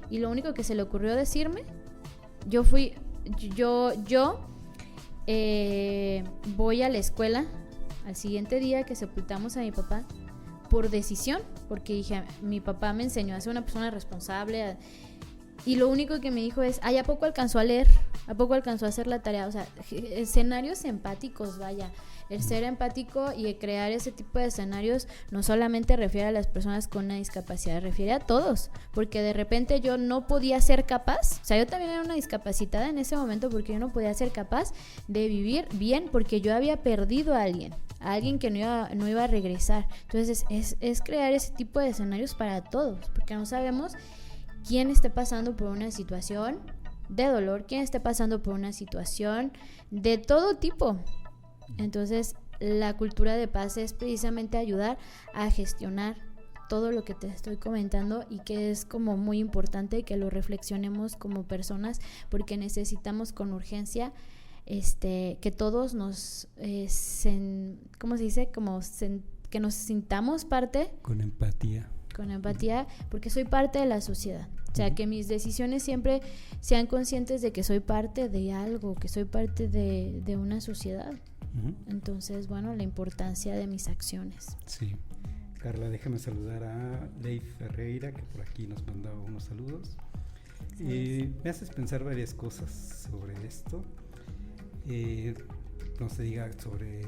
y lo único que se le ocurrió decirme, yo voy a la escuela al siguiente día que sepultamos a mi papá por decisión, porque dije, mi papá me enseñó a ser una persona responsable, y lo único que me dijo es, ¿a poco alcanzó a leer? ¿A poco alcanzó a hacer la tarea? O sea, escenarios empáticos, vaya. El ser empático y crear ese tipo de escenarios no solamente refiere a las personas con una discapacidad, refiere a todos, porque de repente yo no podía ser capaz, o sea, yo también era una discapacitada en ese momento, porque yo no podía ser capaz de vivir bien, porque yo había perdido a alguien que no iba a regresar. Entonces es crear ese tipo de escenarios para todos, porque no sabemos quién esté pasando por una situación de dolor, quién esté pasando por una situación de todo tipo. Entonces la cultura de paz es precisamente ayudar a gestionar todo lo que te estoy comentando, y que es como muy importante que lo reflexionemos como personas, porque necesitamos con urgencia que todos nos ¿cómo se dice? Que nos sintamos parte con empatía, porque soy parte de la sociedad. O sea, que mis decisiones siempre sean conscientes de que soy parte de algo, que soy parte de una sociedad. Entonces, bueno, la importancia de mis acciones. Sí. Carla, déjame saludar a Leif Ferreira, que por aquí nos mandaba unos saludos. Me haces pensar varias cosas sobre esto. No se diga sobre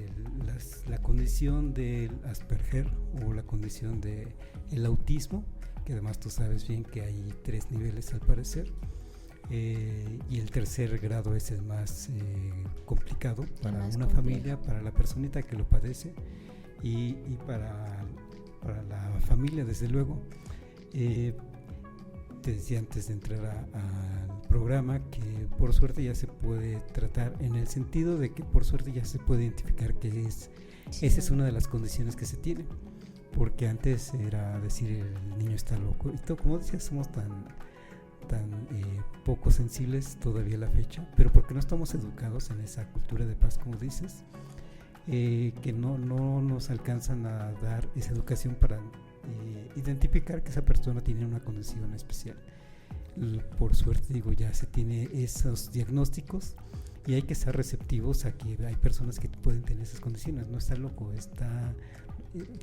la condición del Asperger o la condición del autismo, que además tú sabes bien que hay 3 niveles al parecer, y el tercer grado es el más complicado para una familia, para la personita que lo padece y para la familia, desde luego. Te decía antes de entrar al programa que por suerte ya se puede tratar, en el sentido de que por suerte ya se puede identificar que esa es una de las condiciones que se tiene, porque antes era decir el niño está loco y todo, como decías, somos tan poco sensibles todavía a la fecha, pero porque no estamos educados en esa cultura de paz, como dices, que no nos alcanzan a dar esa educación para identificar que esa persona tiene una condición especial. Por suerte, digo, ya se tiene esos diagnósticos y hay que estar receptivos a que hay personas que pueden tener esas condiciones. No está loco,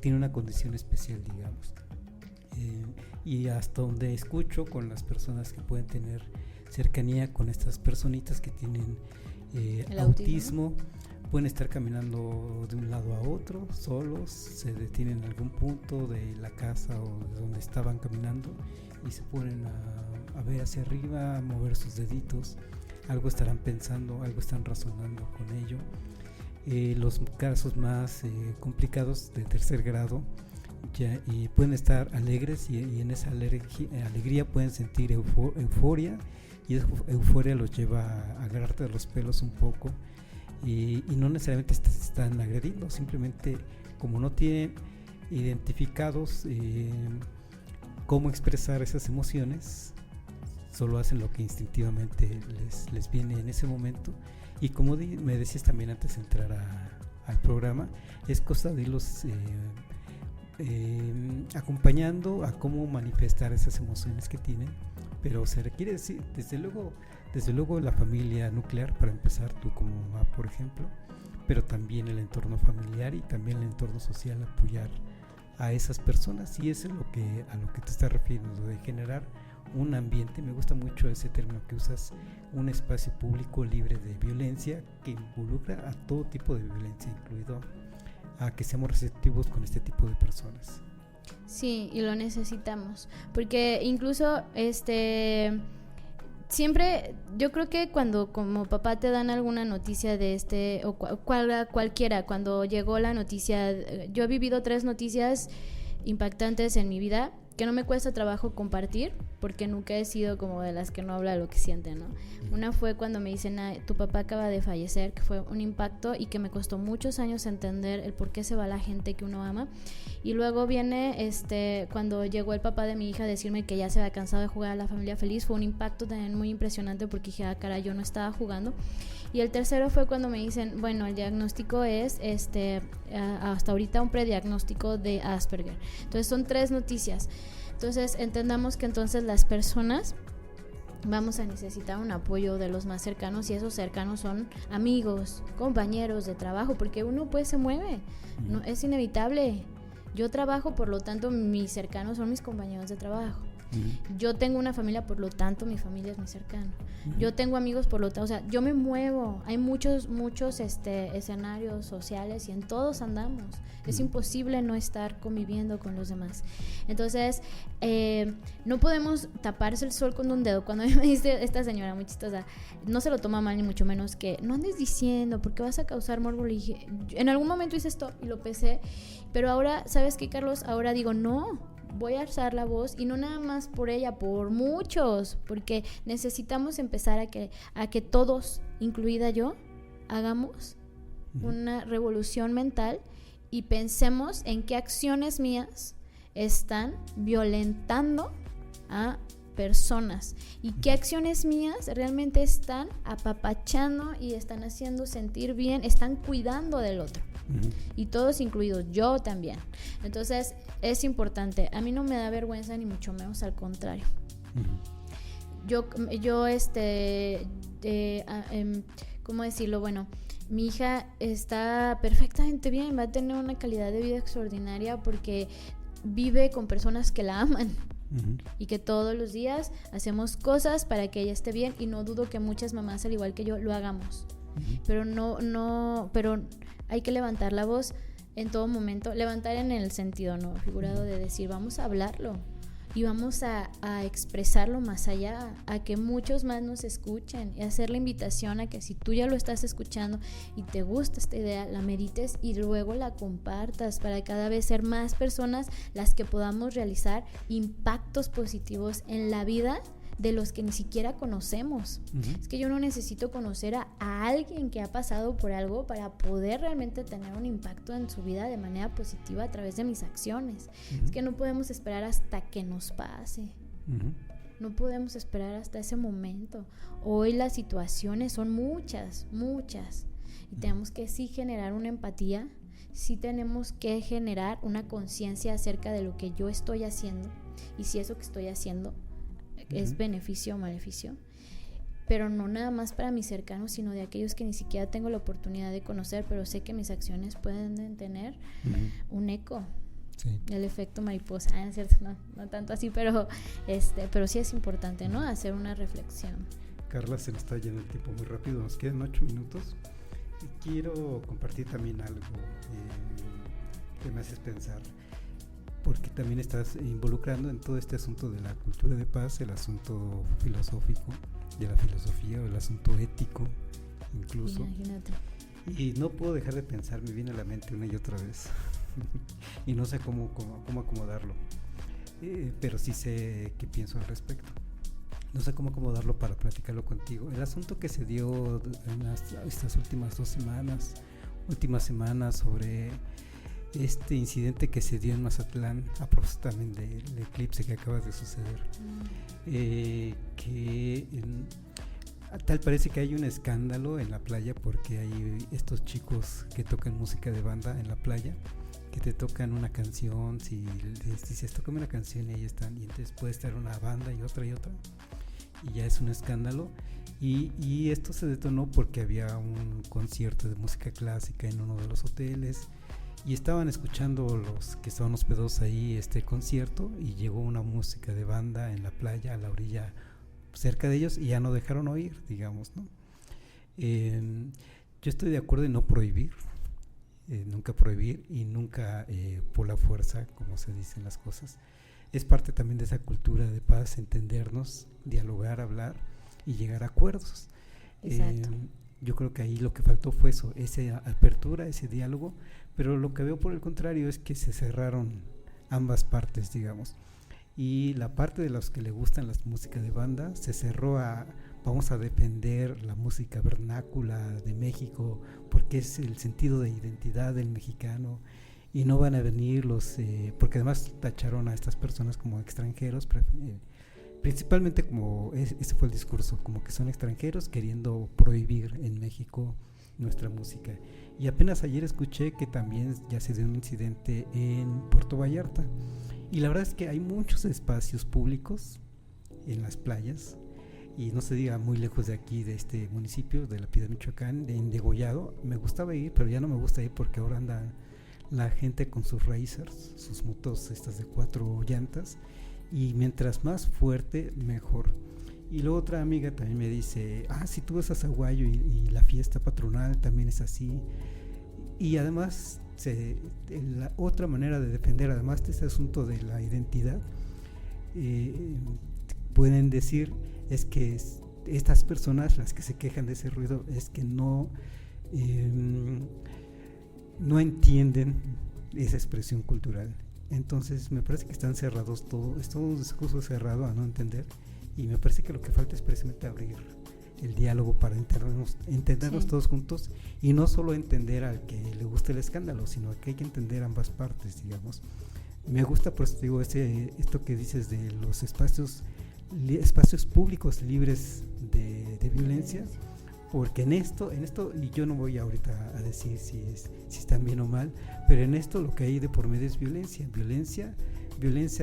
tiene una condición especial, digamos. Y hasta donde escucho con las personas que pueden tener cercanía con estas personitas que tienen autismo, pueden estar caminando de un lado a otro, solos, se detienen en algún punto de la casa o de donde estaban caminando y se ponen a ver hacia arriba, a mover sus deditos, algo estarán pensando, algo están razonando con ello. Los casos más complicados de tercer grado y pueden estar alegres y en esa alegría pueden sentir euforia, y esa euforia los lleva a agarrarte de los pelos un poco. Y no necesariamente están agrediendo, simplemente como no tienen identificados cómo expresar esas emociones, solo hacen lo que instintivamente les viene en ese momento. Y como me decías también antes de entrar al programa, es cosa de irlos acompañando a cómo manifestar esas emociones que tienen, pero se requiere decir, desde luego la familia nuclear, para empezar, tú como mamá, por ejemplo, pero también el entorno familiar y también el entorno social, apoyar a esas personas. Y eso es a lo que te estás refiriendo, de generar un ambiente. Me gusta mucho ese término que usas, un espacio público libre de violencia, que involucra a todo tipo de violencia, incluido a que seamos receptivos con este tipo de personas. Sí, y lo necesitamos, porque incluso siempre, yo creo que cuando como papá te dan alguna noticia de o cualquiera, cuando llegó la noticia, yo he vivido 3 noticias impactantes en mi vida que no me cuesta trabajo compartir, porque nunca he sido como de las que no habla lo que siente, ¿no? Una fue cuando me dicen, tu papá acaba de fallecer, que fue un impacto y que me costó muchos años entender el por qué se va la gente que uno ama. Y luego viene cuando llegó el papá de mi hija a decirme que ya se había cansado de jugar a La Familia Feliz. Fue un impacto también muy impresionante, porque dije, caray, yo no estaba jugando. Y el tercero fue cuando me dicen, bueno, el diagnóstico es hasta ahorita un prediagnóstico de Asperger. Entonces son 3 noticias. Entonces entendamos que entonces las personas vamos a necesitar un apoyo de los más cercanos, y esos cercanos son amigos, compañeros de trabajo, porque uno pues se mueve, no, es inevitable. Yo trabajo, por lo tanto mis cercanos son mis compañeros de trabajo. Yo tengo una familia, por lo tanto mi familia es mi cercano. Yo tengo amigos, por lo tanto, o sea, yo me muevo. Hay muchos escenarios sociales y en todos andamos. Es imposible no estar conviviendo con los demás. Entonces, no podemos taparse el sol con un dedo. Cuando me dice esta señora muy chistosa, no se lo toma mal ni mucho menos, que no andes diciendo porque vas a causar morbo. Le dije, en algún momento hice stop y lo pesé, pero ahora, ¿sabes qué, Carlos? Ahora digo, no, voy a alzar la voz, y no nada más por ella, por muchos, porque necesitamos empezar a que todos, incluida yo, hagamos una revolución mental y pensemos en qué acciones mías están violentando a personas y qué acciones mías realmente están apapachando y están haciendo sentir bien, están cuidando del otro. Y todos incluidos, yo también. Entonces es importante. A mí no me da vergüenza, ni mucho menos, al contrario. ¿Cómo decirlo? Bueno, mi hija está perfectamente bien, va a tener una calidad de vida extraordinaria porque vive con personas que la aman. y que todos los días hacemos cosas para que ella esté bien, y no dudo que muchas mamás al igual que yo lo hagamos, pero pero hay que levantar la voz en todo momento, levantar en el sentido no figurado de decir vamos a hablarlo y vamos a expresarlo más allá, a que muchos más nos escuchen, y hacer la invitación a que si tú ya lo estás escuchando y te gusta esta idea, la medites y luego la compartas para cada vez ser más personas las que podamos realizar impactos positivos en la vida de los que ni siquiera conocemos. Es que yo no necesito conocer a alguien que ha pasado por algo para poder realmente tener un impacto en su vida de manera positiva a través de mis acciones. Es que no podemos esperar hasta que nos pase. No podemos esperar hasta ese momento. Hoy las situaciones son muchas, y tenemos que sí generar una empatía, sí tenemos que generar una conciencia acerca de lo que yo estoy haciendo y si eso que estoy haciendo es beneficio o maleficio, pero no nada más para mis cercanos, sino de aquellos que ni siquiera tengo la oportunidad de conocer, pero sé que mis acciones pueden tener un eco. Sí. El efecto mariposa, ¿es cierto? No tanto así, pero sí es importante, ¿no? Hacer una reflexión. Carla, se nos está yendo el tiempo muy rápido, nos quedan 8 minutos. Quiero compartir también algo que me haces pensar, porque también estás involucrando en todo este asunto de la cultura de paz, el asunto filosófico, de la filosofía, o el asunto ético, incluso. Imagínate. Y no puedo dejar de pensar, me viene a la mente una y otra vez, y no sé cómo acomodarlo, pero sí sé qué pienso al respecto. No sé cómo acomodarlo para platicarlo contigo. El asunto que se dio en estas últimas semanas sobre este incidente que se dio en Mazatlán, a propósito también del eclipse que acaba de suceder, tal parece que hay un escándalo en la playa, porque hay estos chicos que tocan música de banda en la playa, que te tocan una canción, si les dices tócame una canción, y ahí están, y entonces puede estar una banda y otra, y ya es un escándalo. Y esto se detonó porque había un concierto de música clásica en uno de los hoteles, y estaban escuchando los que estaban hospedados ahí este concierto, y llegó una música de banda en la playa, a la orilla cerca de ellos, y ya no dejaron oír, digamos, ¿no? Yo estoy de acuerdo en no prohibir, nunca prohibir, y nunca por la fuerza, como se dicen las cosas. Es parte también de esa cultura de paz, entendernos, dialogar, hablar y llegar a acuerdos. Exacto. Yo creo que ahí lo que faltó fue eso, esa apertura, ese diálogo, pero lo que veo por el contrario es que se cerraron ambas partes, digamos, y la parte de los que le gustan las músicas de banda se cerró a vamos a defender la música vernácula de México porque es el sentido de identidad del mexicano, y no van a venir porque además tacharon a estas personas como extranjeros, principalmente como ese fue el discurso, como que son extranjeros queriendo prohibir en México nuestra música. Y apenas ayer escuché que también ya se dio un incidente en Puerto Vallarta, y la verdad es que hay muchos espacios públicos en las playas, y no se diga muy lejos de aquí, de este municipio de La Piedad, Michoacán, en Degollado. Me gustaba ir, pero ya no me gusta ir porque ahora anda la gente con sus racers, sus motos estas de 4 llantas, y mientras más fuerte mejor. Y luego otra amiga también me dice, si tú vas a Zaguayo y la fiesta patronal también es así. Y además la otra manera de defender, además de ese asunto de la identidad, pueden decir es que estas personas, las que se quejan de ese ruido, es que no entienden esa expresión cultural. Entonces me parece que están cerrados, es todo un discurso cerrado a no entender, y me parece que lo que falta es precisamente abrir el diálogo para entendernos sí, todos juntos, y no solo entender al que le gusta el escándalo, sino que hay que entender ambas partes, digamos. Me gusta, por eso digo, esto que dices de los espacios públicos libres de violencia, porque en esto, y yo no voy ahorita a decir si están bien o mal, pero en esto lo que hay de por medio es violencia,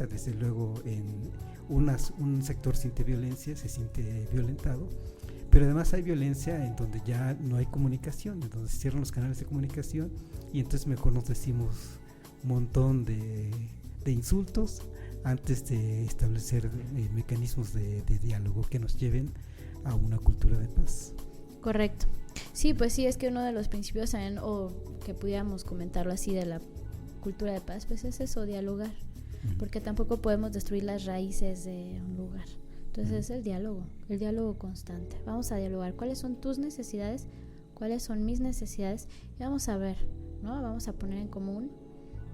desde luego en un sector siente violencia, se siente violentado, pero además hay violencia en donde ya no hay comunicación, en donde se cierran los canales de comunicación, y entonces mejor nos decimos un montón de insultos, antes de establecer mecanismos de diálogo que nos lleven a una cultura de paz. Correcto. Sí, pues sí, es que uno de los principios también, o que pudiéramos comentarlo así, de la cultura de paz, pues es eso, dialogar, porque tampoco podemos destruir las raíces de un lugar. Entonces es el diálogo constante. Vamos a dialogar cuáles son tus necesidades, cuáles son mis necesidades, y vamos a ver, ¿no? Vamos a poner en común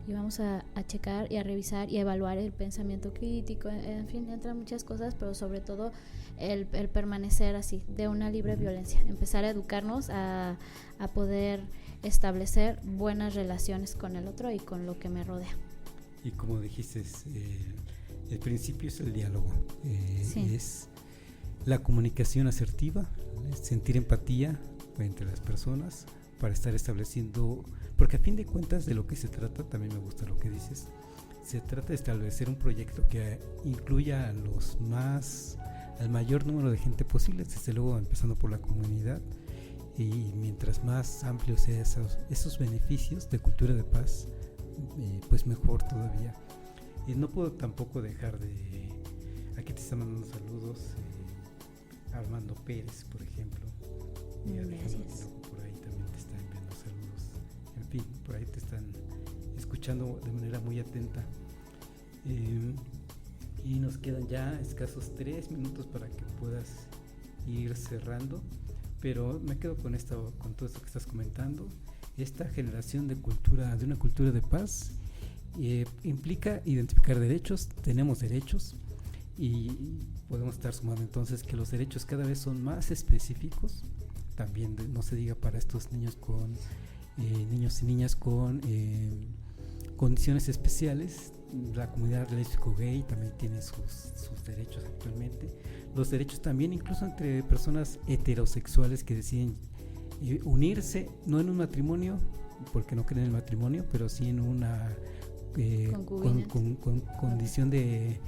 y vamos a checar y a revisar y a evaluar el pensamiento crítico, en fin, entran muchas cosas, pero sobre todo el permanecer así, de una libre violencia, empezar a educarnos a poder establecer buenas relaciones con el otro y con lo que me rodea. Y como dijiste, el principio es el diálogo, sí. Es la comunicación asertiva, sentir empatía entre las personas para estar estableciendo, porque a fin de cuentas de lo que se trata, también me gusta lo que dices, se trata de establecer un proyecto que incluya al mayor número de gente posible, desde luego empezando por la comunidad, y mientras más amplios sean esos beneficios de cultura de paz, pues mejor todavía. Y no puedo tampoco dejar de, aquí te están mandando saludos, Armando Pérez, por ejemplo, y gracias. por ahí también te están enviando saludos, en fin, por ahí te están escuchando de manera muy atenta. Y nos quedan ya escasos 3 minutos para que puedas ir cerrando, pero me quedo con todo esto que estás comentando. Esta generación de una cultura de paz implica identificar derechos, tenemos derechos, y podemos estar sumando entonces que los derechos cada vez son más específicos, también no se diga para estos niños y niñas con condiciones especiales. La comunidad lésbico-gay también tiene sus derechos actualmente, los derechos también incluso entre personas heterosexuales que deciden unirse, no en un matrimonio, porque no creen en el matrimonio, pero sí en una condición de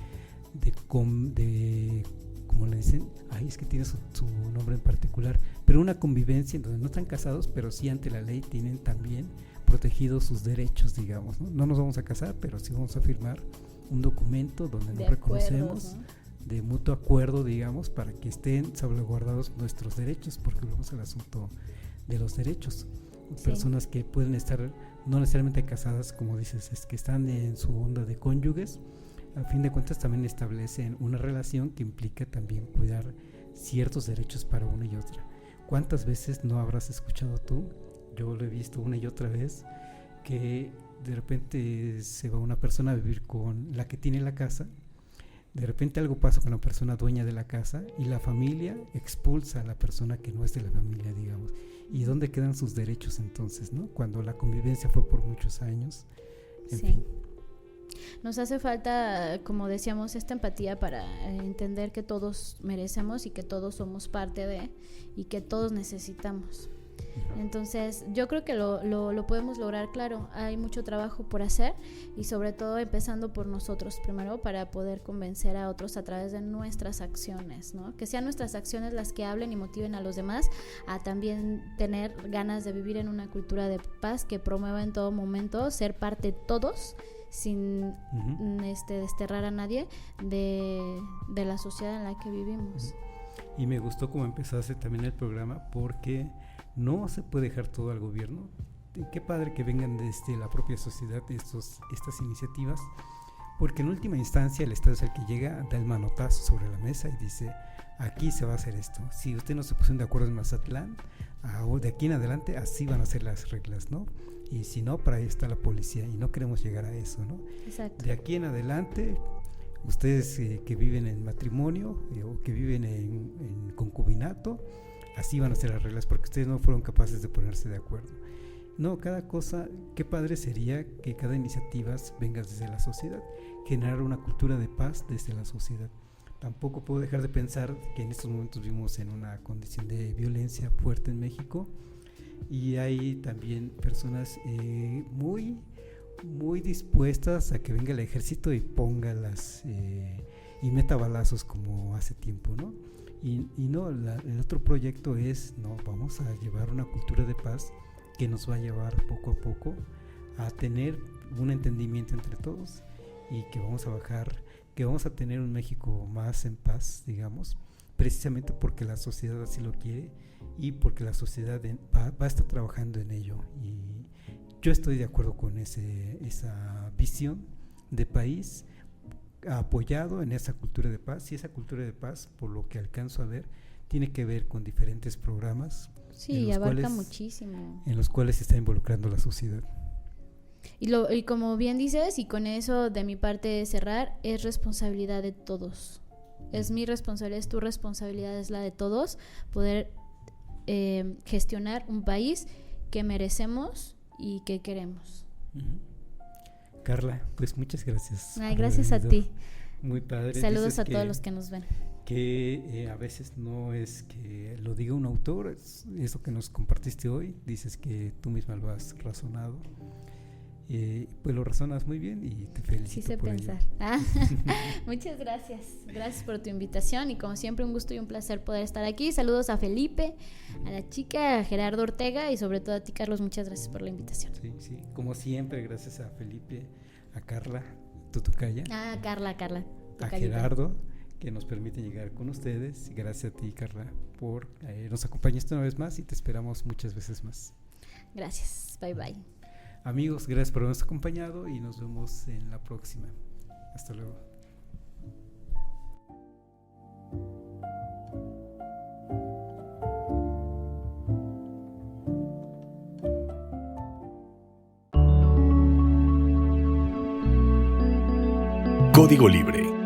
como le dicen, es que tiene su nombre en particular, pero una convivencia en donde no están casados, pero sí ante la ley tienen también protegidos sus derechos, digamos, ¿no? No nos vamos a casar, pero sí vamos a firmar un documento donde nos reconocemos, ¿no? De mutuo acuerdo, digamos, para que estén salvaguardados nuestros derechos, porque volvemos al asunto de los derechos. Sí. Personas que pueden estar no necesariamente casadas, como dices, es que están en su onda de cónyuges, a fin de cuentas también establecen una relación que implica también cuidar ciertos derechos para una y otra. ¿Cuántas veces no habrás escuchado tú? Yo lo he visto una y otra vez, que de repente se va una persona a vivir con la que tiene la casa, de repente algo pasa con la persona dueña de la casa y la familia expulsa a la persona que no es de la familia, digamos. ¿Y dónde quedan sus derechos entonces, no? Cuando la convivencia fue por muchos años, en fin. Nos hace falta, como decíamos, esta empatía para entender que todos merecemos y que todos somos parte de, y que todos necesitamos. Entonces yo creo que lo podemos lograr. Claro, hay mucho trabajo por hacer, y sobre todo empezando por nosotros primero, para poder convencer a otros a través de nuestras acciones, ¿no? Que sean nuestras acciones las que hablen y motiven a los demás a también tener ganas de vivir en una cultura de paz que promueva en todo momento ser parte todos, sin desterrar a nadie de la sociedad en la que vivimos. Y me gustó cómo empezaste también el programa, porque no se puede dejar todo al gobierno. Qué padre que vengan desde la propia sociedad estas iniciativas, porque en última instancia el Estado es el que llega, da el manotazo sobre la mesa y dice: aquí se va a hacer esto. Si usted no se pusieron de acuerdo en Mazatlán, de aquí en adelante así van a ser las reglas, ¿no? Y si no, para ahí está la policía, y no queremos llegar a eso, ¿no? Exacto. De aquí en adelante, ustedes que viven en matrimonio o que viven en concubinato, así van a ser las reglas, porque ustedes no fueron capaces de ponerse de acuerdo. No, cada cosa, qué padre sería que cada iniciativa venga desde la sociedad, generar una cultura de paz desde la sociedad. Tampoco puedo dejar de pensar que en estos momentos vivimos en una condición de violencia fuerte en México, y hay también personas muy dispuestas a que venga el ejército y ponga y meta balazos como hace tiempo, ¿no? Y no, el otro proyecto es, no, vamos a llevar una cultura de paz que nos va a llevar poco a poco a tener un entendimiento entre todos, y que vamos a bajar que vamos a tener un México más en paz, digamos, precisamente porque la sociedad así lo quiere y porque la sociedad va a estar trabajando en ello. Y yo estoy de acuerdo con esa visión de país, apoyado en esa cultura de paz, y esa cultura de paz, por lo que alcanzo a ver, tiene que ver con diferentes programas. Sí, abarca muchísimo. En los cuales se está involucrando la sociedad. Y como bien dices, y con eso de mi parte cerrar, es responsabilidad de todos. Es mi responsabilidad, es tu responsabilidad, es la de todos, poder gestionar un país que merecemos y que queremos. Carla, pues muchas gracias. Ay, gracias a ti. Muy padre. Saludos a todos los que nos ven. Que a veces no es que lo diga un autor, es eso que nos compartiste hoy, dices que tú misma lo has razonado. Pues lo razonas muy bien y te felicito. Sí sé por pensar. Muchas gracias. Gracias por tu invitación y como siempre un gusto y un placer poder estar aquí. Saludos a Felipe, a la chica, a Gerardo Ortega y sobre todo a ti, Carlos. Muchas gracias por la invitación. Sí, como siempre, gracias a Felipe, a Carla, Tutocaya. Carla. A Gerardo, que nos permite llegar con ustedes. Gracias a ti, Carla, por nos acompañaste una vez más y te esperamos muchas veces más. Gracias. Bye. Amigos, gracias por habernos acompañado y nos vemos en la próxima. Hasta luego. Código Libre.